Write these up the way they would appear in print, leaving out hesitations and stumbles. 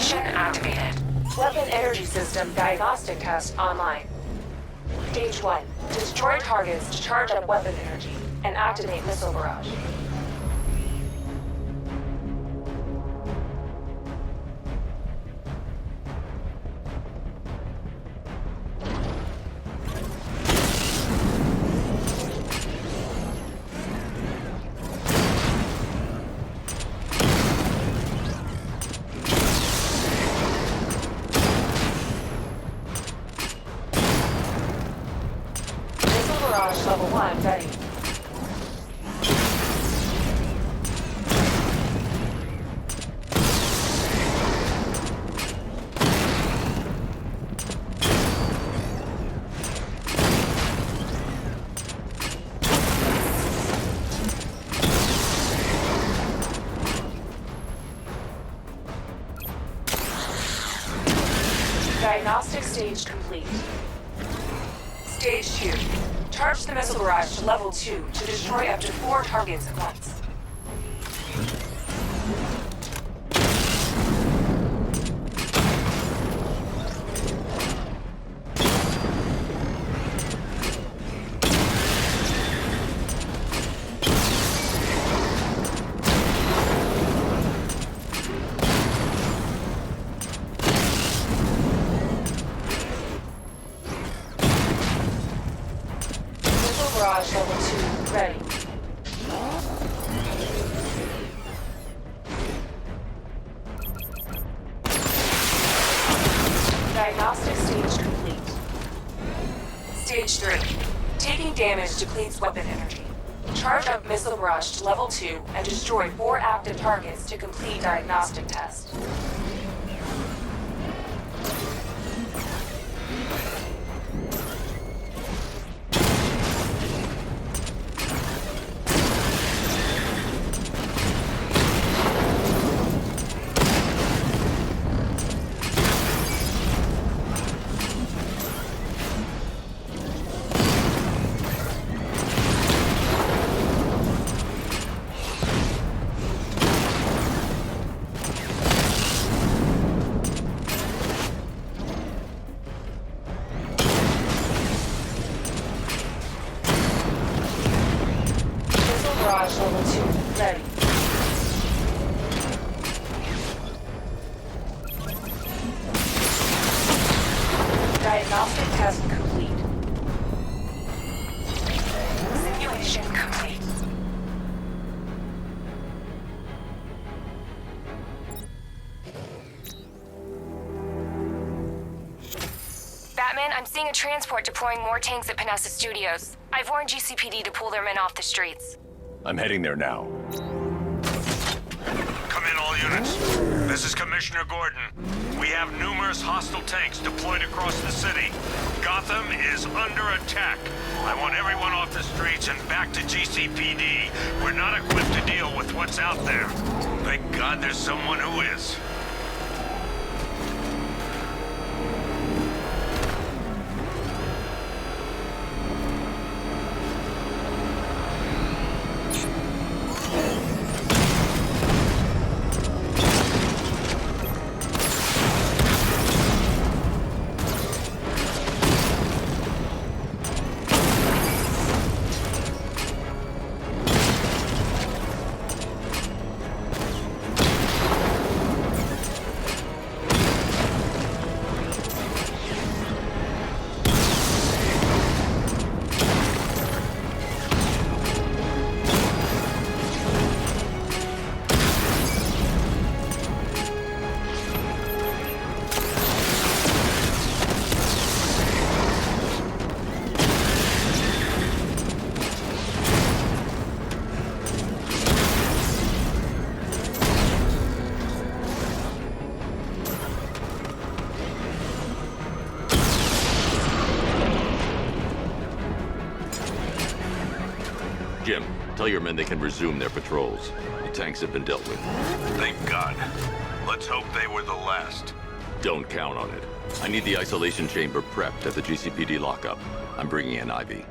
Simulation activated. Weapon energy system diagnostic test online. Stage 1. Destroy targets to charge up weapon energy and activate missile barrage. Barrage level 1 ready. Diagnostic stage complete. Stage 2. Charge the missile barrage to level 2 to destroy up to 4 targets at once. Barrage level 2 ready. Diagnostic stage complete. Stage 3. Taking damage depletes weapon energy. Charge up missile barrage to level 2 and destroy 4 active targets to complete diagnostic test. Barrage level 2 ready. Diagnostic test complete. Simulation complete. Batman, I'm seeing a transport deploying more tanks at Panessa Studios. I've warned GCPD to pull their men off the streets. I'm heading there now. Come in, all units. This is Commissioner Gordon. We have numerous hostile tanks deployed across the city. Gotham is under attack. I want everyone off the streets and back to GCPD. We're not equipped to deal with what's out there. Thank God there's someone who is. Jim, tell your men they can resume their patrols. The tanks have been dealt with. Thank God. Let's hope they were the last. Don't count on it. I need the isolation chamber prepped at the GCPD lockup. I'm bringing in Ivy.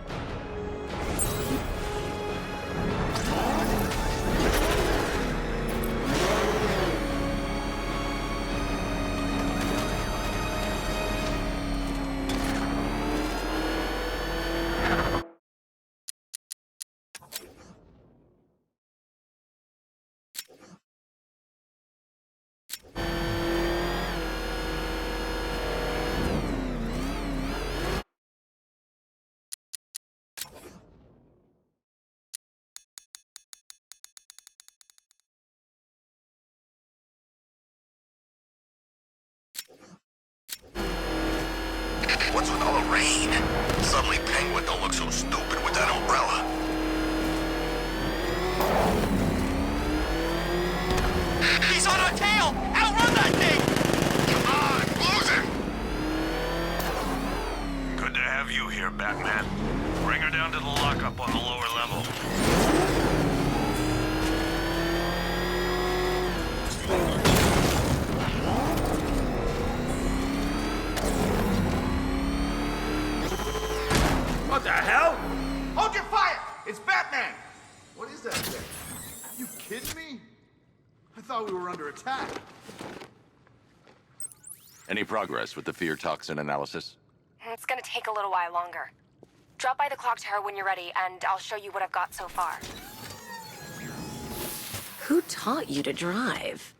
What's with all the rain? Suddenly Penguin don't look so stupid with that umbrella. He's on our tail! Outrun that thing! Come on, lose him! Good to have you here, Batman. Bring her down to the lockup on the lower level. What the hell? Hold your fire! It's Batman! What is that thing? You kidding me? I thought we were under attack. Any progress with the fear toxin analysis? It's gonna take a little while longer. Drop by the clock tower when you're ready, and I'll show you what I've got so far. Who taught you to drive?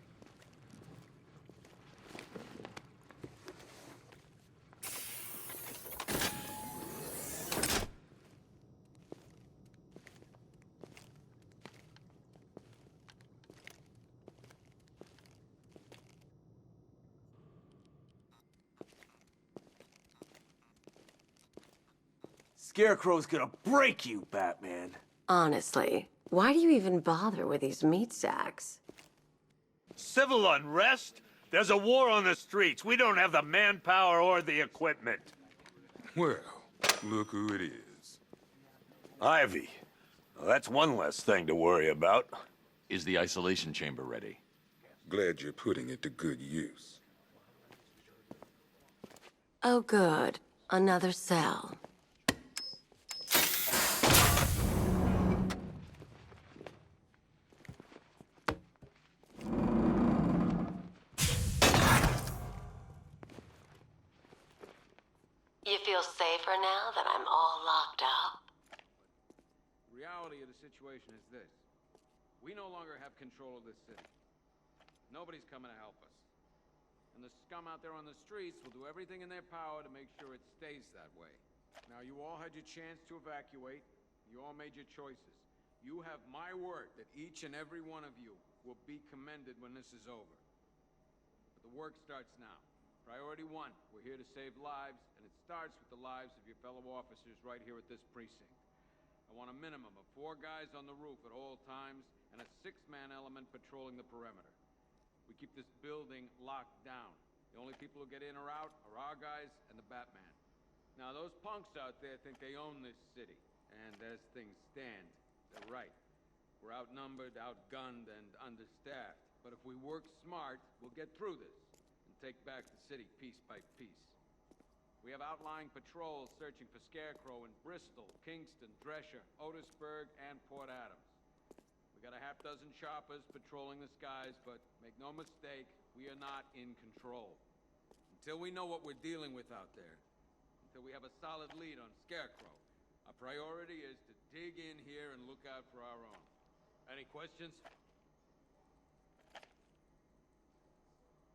Scarecrow's gonna break you, Batman. Honestly, why do you even bother with these meat sacks? Civil unrest? There's a war on the streets. We don't have the manpower or the equipment. Well, look who it is. Ivy. Well, that's one less thing to worry about. Is the isolation chamber ready? Glad you're putting it to good use. Oh good, another cell. You feel safer now that I'm all locked up? The reality of the situation is this. We no longer have control of this city. Nobody's coming to help us. And the scum out there on the streets will do everything in their power to make sure it stays that way. Now, you all had your chance to evacuate. You all made your choices. You have my word that each and every one of you will be commended when this is over. But the work starts now. Priority one, we're here to save lives, and it starts with the lives of your fellow officers right here at this precinct. I want a minimum of 4 guys on the roof at all times, and a 6-man element patrolling the perimeter. We keep this building locked down. The only people who get in or out are our guys and the Batman. Now, those punks out there think they own this city, and as things stand, they're right. We're outnumbered, outgunned, and understaffed. But if we work smart, we'll get through this. Take back the city piece by piece. We have outlying patrols searching for Scarecrow in Bristol, Kingston, Drescher, Otisburg, and Port Adams. We got a half-dozen choppers patrolling the skies, but make no mistake, we are not in control. Until we know what we're dealing with out there, until we have a solid lead on Scarecrow, our priority is to dig in here and look out for our own. Any questions?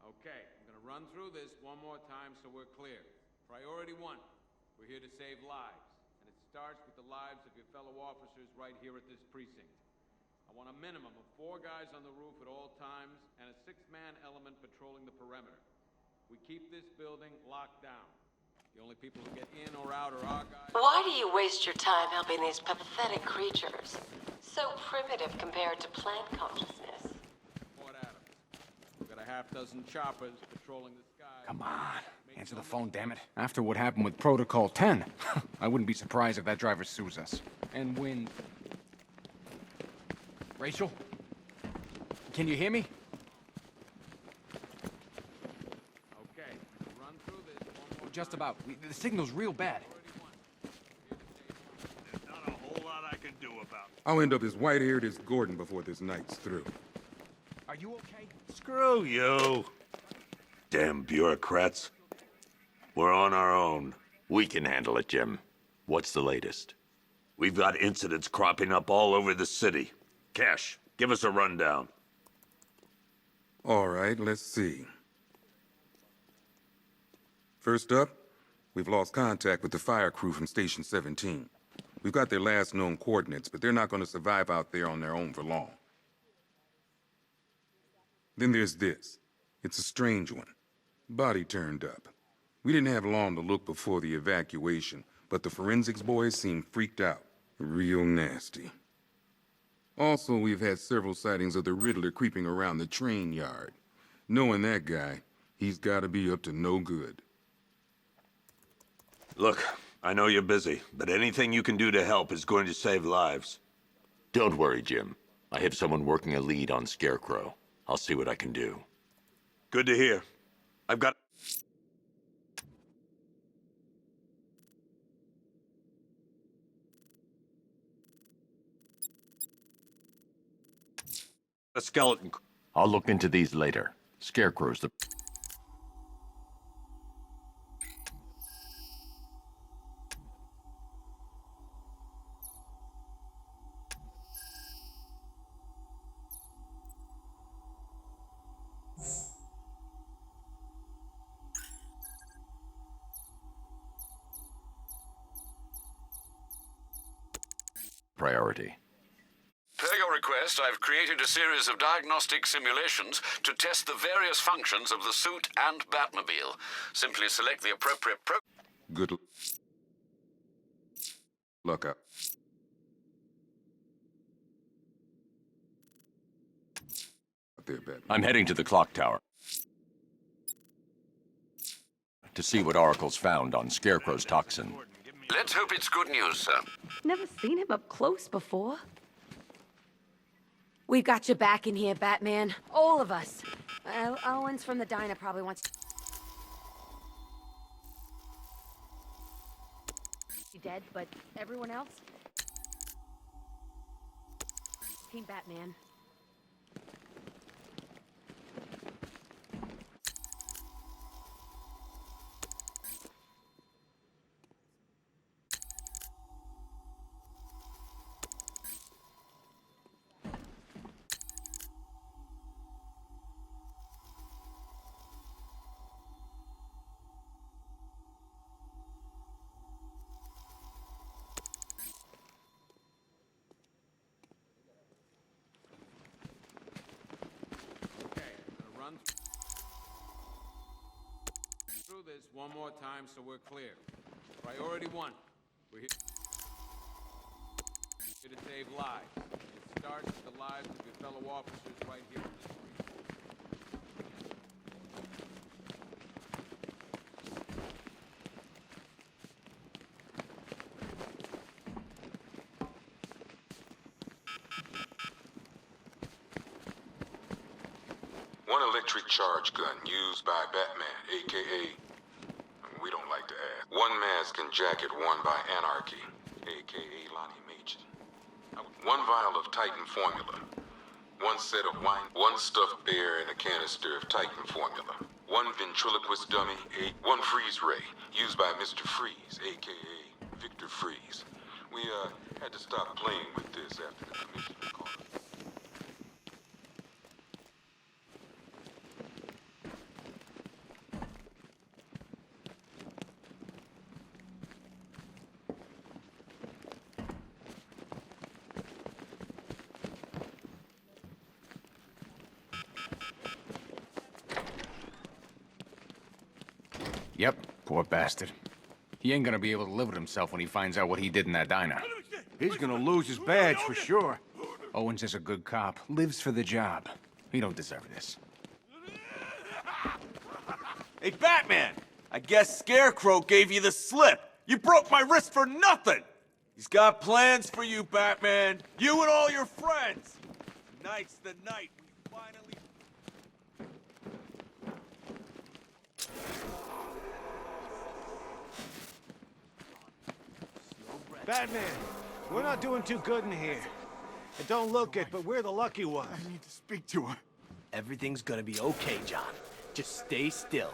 Okay, I'm gonna run through this one more time so we're clear. Priority one, we're here to save lives, and it starts with the lives of your fellow officers right here at this precinct. I want a minimum of 4 guys on the roof at all times, and a 6-man element patrolling the perimeter. We keep this building locked down. The only people who get in or out are our guys. Why do you waste your time helping these pathetic creatures? So primitive compared to plant consciousness. Port Adams. We've got a half-dozen choppers patrolling the sky. Come on. Answer the phone, damn it. After what happened with Protocol 10, I wouldn't be surprised if that driver sues us. And when... Rachel? Can you hear me? Okay, run through this one more Just time. about. The signal's real bad. There's not a whole lot I can do about it. I'll end up as white-haired as Gordon before this night's through. Are you okay? Screw you. Damn bureaucrats. We're on our own. We can handle it, Jim. What's the latest? We've got incidents cropping up all over the city. Cash, give us a rundown. All right, let's see. First up, we've lost contact with the fire crew from Station 17. We've got their last known coordinates, but they're not going to survive out there on their own for long. Then there's this. It's a strange one. Body turned up. We didn't have long to look before the evacuation, but the forensics boys seemed freaked out. Real nasty. Also, we've had several sightings of the Riddler creeping around the train yard. Knowing that guy, he's gotta be up to no good. Look, I know you're busy, but anything you can do to help is going to save lives. Don't worry, Jim. I have someone working a lead on Scarecrow. I'll see what I can do. Good to hear. I've got... a skeleton. I'll look into these later. Scarecrow's the... priority. Per your request, I've created a series of diagnostic simulations to test the various functions of the suit and Batmobile. Simply select the appropriate Good luck out. There, Batman. I'm heading to the clock tower to see what Oracle's found on Scarecrow's toxin. Let's hope it's good news, sir. Never seen him up close before. We've got your back in here, Batman. All of us. Owens from the diner probably wants to... He's dead, but everyone else? Team Batman. Through this one more time so we're clear. Priority 1. We're here to save lives. It starts with the lives of your fellow officers right here on the street. One electric charge gun used by Batman, a.k.a. we don't like to ask. One mask and jacket worn by Anarchy, a.k.a. Lonnie Machen. One vial of Titan formula. One set of wine. One stuffed bear and a canister of Titan formula. One ventriloquist dummy. One freeze ray used by Mr. Freeze, a.k.a. Victor Freeze. We had to stop playing with this after the commissioner called us. Yep, poor bastard. He ain't gonna be able to live with himself when he finds out what he did in that diner. He's gonna lose his badge for sure. Owens is a good cop, lives for the job. He don't deserve this. Hey, Batman! I guess Scarecrow gave you the slip. You broke my wrist for nothing! He's got plans for you, Batman. You and all your friends. Tonight's the night we finally... Batman, we're not doing too good in here. It don't look it, but we're the lucky ones. I need to speak to her. Everything's gonna be okay, John. Just stay still.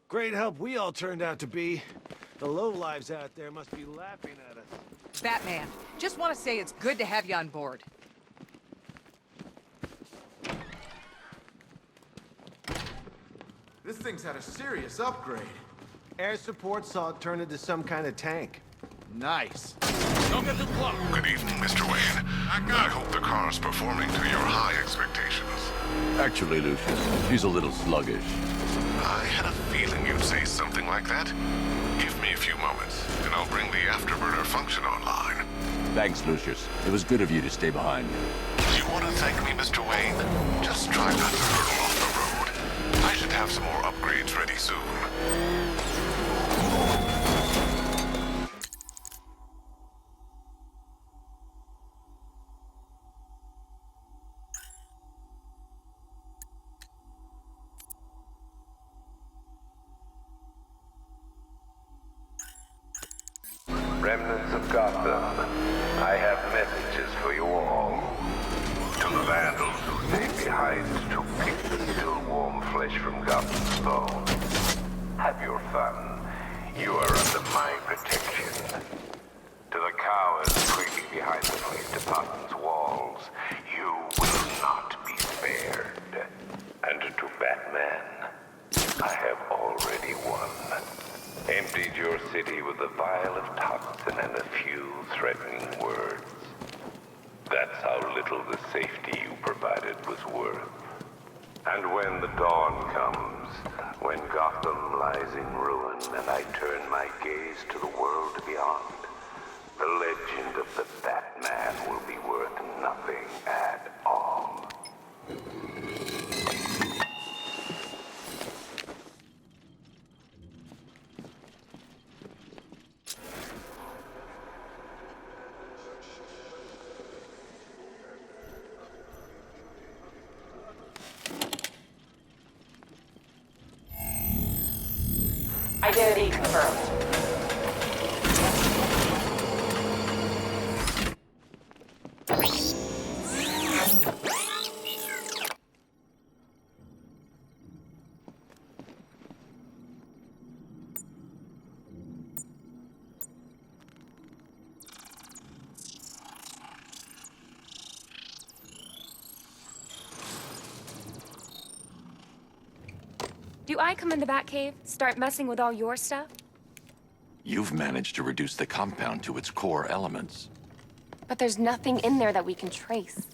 Great help we all turned out to be. The lowlives out there must be laughing at us. Batman, just want to say it's good to have you on board. This thing's had a serious upgrade. Air support saw it turn into some kind of tank. Nice. Don't get too close. Good evening, Mr. Wayne. I hope the car's performing to your high expectations. Actually, Lucius, she's a little sluggish. I had a feeling you'd say something like that. Give me a few moments, and I'll bring the afterburner function online. Thanks, Lucius. It was good of you to stay behind. You want to thank me, Mr. Wayne? Just try not to hurtle off the road. I should have some more upgrades ready soon. Remnants of Gotham, I have messages for you all. To the vandals who stayed behind to pick the still warm flesh from Gotham's bones. Have your fun. You are under my protection. To the cowards creeping behind the police department's walls, you will not be spared. And to Batman, I have already won. Emptied your city with a vial of toxin and a few threatening words. That's how little the safety you provided was worth. And when the dawn comes, when Gotham lies in ruin and I turn my gaze to the world beyond, the legend of the Batman will be worth nothing at all. Identity confirmed. Do I come in the Batcave, start messing with all your stuff? You've managed to reduce the compound to its core elements. But there's nothing in there that we can trace.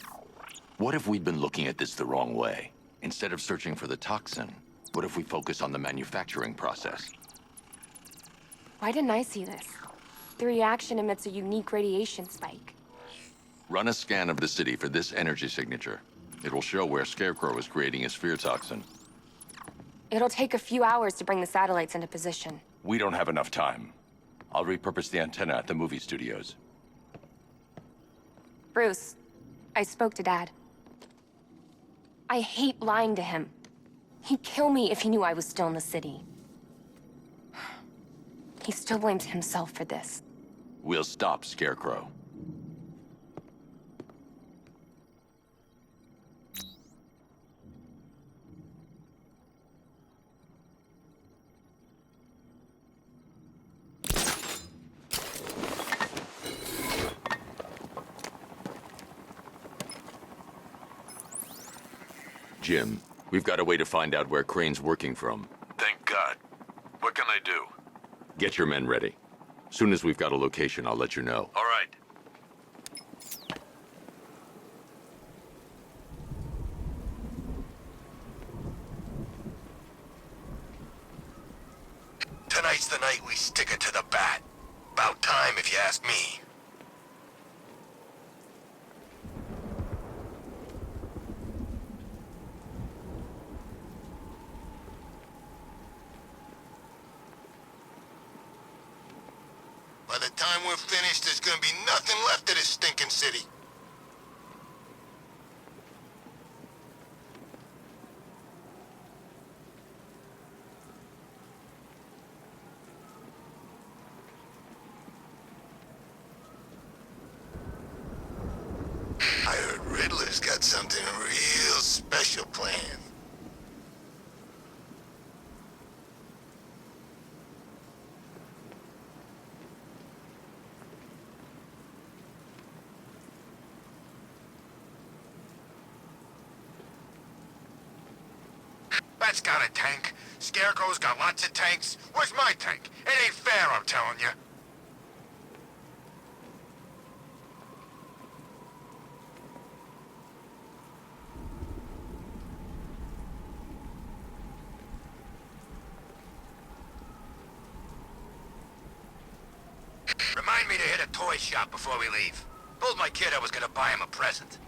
What if we'd been looking at this the wrong way? Instead of searching for the toxin, what if we focus on the manufacturing process? Why didn't I see this? The reaction emits a unique radiation spike. Run a scan of the city for this energy signature. It will show where Scarecrow is creating his fear toxin. It'll take a few hours to bring the satellites into position. We don't have enough time. I'll repurpose the antenna at the movie studios. Bruce, I spoke to Dad. I hate lying to him. He'd kill me if he knew I was still in the city. He still blames himself for this. We'll stop Scarecrow. Jim, we've got a way to find out where Crane's working from. Thank God. What can I do? Get your men ready. Soon as we've got a location, I'll let you know. All right. Tonight's the night we stick it to the bat. About time, if you ask me. By the time we're finished, there's gonna be nothing left of this stinking city. I heard Riddler's got something real special planned. Bat's got a tank. Scarecrow's got lots of tanks. Where's my tank? It ain't fair, I'm telling you. toy shop before we leave. Told my kid I was gonna buy him a present.